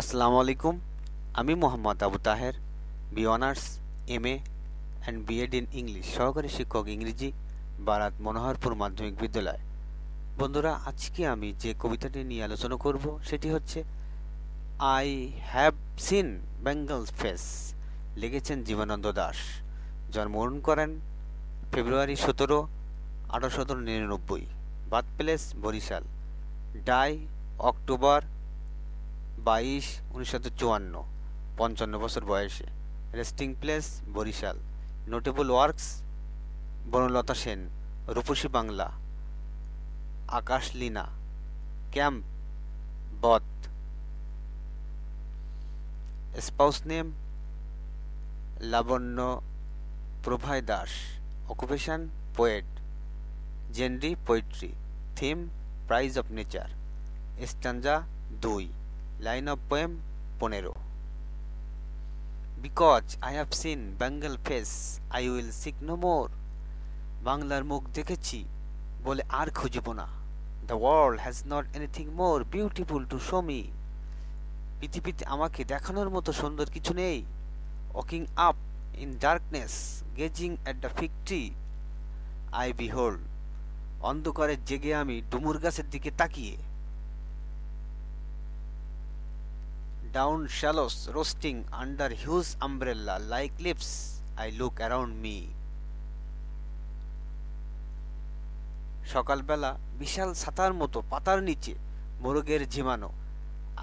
আসসালামু আলাইকুম। আমি Mohammad Abu Taher, B honours, MA and BEd in English, সহকারী শিক্ষক ইংরেজি, বারাত মনোহরপুর মাধ্যমিক বিদ্যালয়। বন্ধুরা, আজকে আমি যে কবিতাটি নিয়ে আলোচনা করব সেটি হচ্ছে I have seen Bengal's face, লিখেছেন জীবনানন্দ দাশ। জন্মগ্রহণ করেন February 17, 1899, birth place Barisal, die October 22, 1954, 55 বছর বয়সে, resting place Barisal. Notable works: Banalata Sen, Rupasi Bangla, Akashlina, camp, বধ। স্পাউস নেম: লাবণ্য প্রভায় Das. Occupation: poet. Genre: poetry. Theme: praise of nature. Stanza 2। Line of poem 15। Because I have seen Bengal face, I will seek no more. বাংলার মুখ দেখেছি বলে আর খুঁজব না। The world has not anything more beautiful to show me. পৃথিবীতে আমাকে দেখানোর মতো সুন্দর কিছু নেই। Walking up in darkness, gazing at the fig tree, I behold. অন্ধকারে জেগে আমি ডুমুর গাছের দিকে তাকিয়ে। Down shallows roasting under huge umbrella like lips, I look around me. সকালবেলা বিশাল ছাতার মতো পাতার নিচে মোরগের ঝিমানো,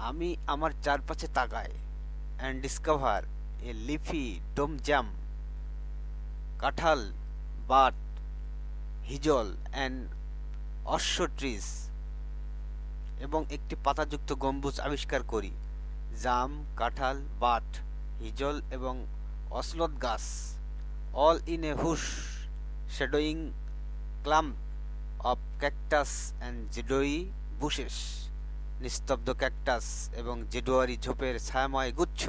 আমি আমার চারপাশে তাকাই। and discover a leafy dome jam, কাঁঠাল, বাত, হিজল and অশ্ব ট্রিজ, এবং একটি পাতাযুক্ত গম্বুজ আবিষ্কার করি। জাম, কাঁঠাল, বাট, হিজল এবং অশ্লথ গাছ, all in a hush shadowing clump of cactus and zedoary bushes, নিস্তব্ধ ক্যাকটাস এবং জেডোয়ারি ঝোপের ছায়াময় গুচ্ছ।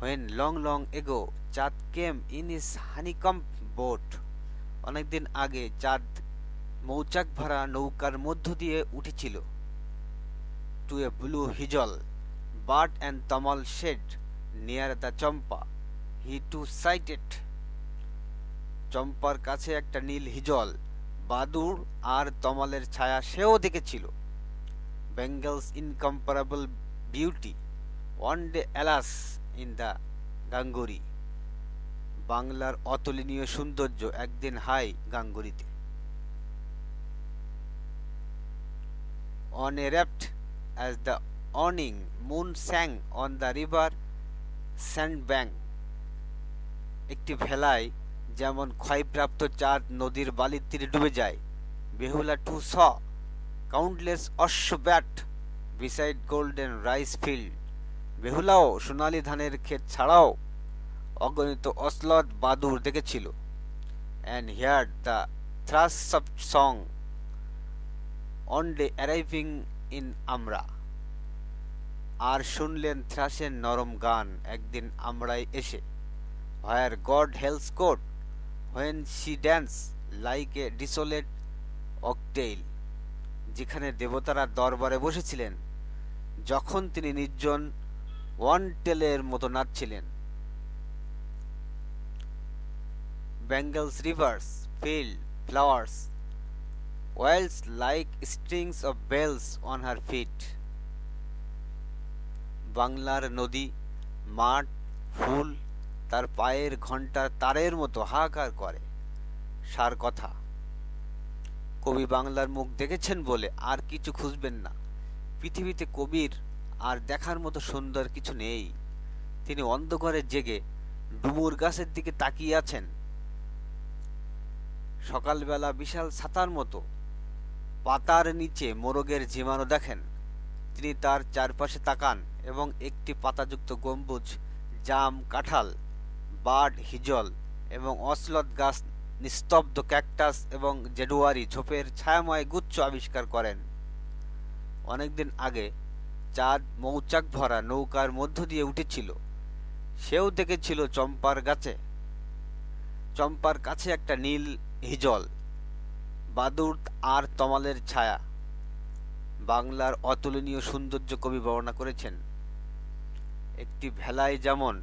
When long long ago চাঁদ came in his honeycomb boat, অনেকদিন আগে চাঁদ মৌচাক ভরা নৌকার মধ্য দিয়ে উঠেছিল। To a blue hijal, Bart and Tamal shed near the Champa, he too sighted. চম্পার কাছে একটা নীল হিজল, বাদুড় আর তমালের ছায়া সেও দেখেছিল। Bengal's incomparable beauty, one day alas in the গাঙ্গুরি, বাংলার অতুলনীয় সৌন্দর্য একদিন high গাঙ্গুরিতে। On a raft, as the awning moon sang on the river sandbank, একটি ভেলায় যেমন ক্ষয়প্রাপ্ত চাঁদ নদীর বালির তীরে ডুবে যায়। বেহুলা টু স কাউন্টলেস অশ্ব bat beside golden rice field, বেহুলাও সোনালী ধানের ক্ষেত ছাড়াও অগণিত অশ্লথ বাদুড় দেখেছিল। And hear the thrush of song on day arriving in Amara, আর শুনলেন থ্রাসের নরম গান একদিন আমরাই এসে। Where god held court when she dance like a desolate wagtail, যেখানে দেবতারা দরবারে বসেছিলেন যখন তিনি নির্জন ওয়ানটেলের মতো নাচছিলেন। Bengal's rivers field flowers wails like strings of bells on her feet, বাংলার নদী, মাঠ, ফুল তার পায়ের ঘণ্টার তারের মতো হাহাকার করে। সার কথা: কবি বাংলার মুখ দেখেছেন বলে আর কিছু খুঁজবেন না। পৃথিবীতে কবির আর দেখার মতো সুন্দর কিছু নেই। তিনি অন্ধকারে জেগে ডুমুর গাছের দিকে তাকিয়ে আছেন। সকালবেলা বিশাল ছাতার মতো পাতার নিচে মোরগের ঝিমানো দেখেন। তিনি তার চারপাশে তাকান এবং একটি পাতাযুক্ত গম্বুজ, জাম, কাঁঠাল, বার্ড, হিজল এবং অশ্লথ গাছ, নিস্তব্ধ ক্যাকটাস এবং জেডোয়ারি ঝোপের ছায়াময় গুচ্ছ আবিষ্কার করেন। অনেকদিন আগে চাঁদ মৌচাক ভরা নৌকার মধ্য দিয়ে উঠেছিল, সেও দেখেছিল চম্পার কাছে একটা নীল হিজল, বাদুড় আর তমালের ছায়া। বাংলার অতুলনীয় সৌন্দর্য কবি বর্ণনা করেছেন। একটি ভেলায় যেমন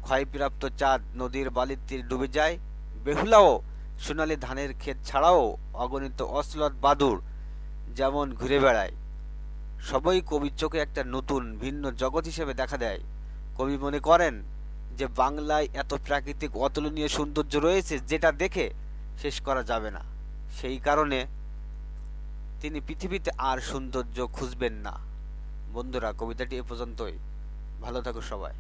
ক্ষয়প্রাপ্ত চাঁদ নদীর বালির তীর ডুবে যায়, বেহুলাও সোনালী ধানের ক্ষেত ছাড়াও অগণিত অশ্লীল বাদুড় যেমন ঘুরে বেড়ায়, সবই কবির চোখে একটা নতুন ভিন্ন জগৎ হিসেবে দেখা দেয়। কবি মনে করেন যে বাংলায় এত প্রাকৃতিক অতুলনীয় সৌন্দর্য রয়েছে যেটা দেখে শেষ করা যাবে না। সেই কারণে তিনি পৃথিবীতে আর সৌন্দর্য খুঁজবেন না। বন্ধুরা, কবিতাটি এ পর্যন্তই। ভালো থাকো সবাই।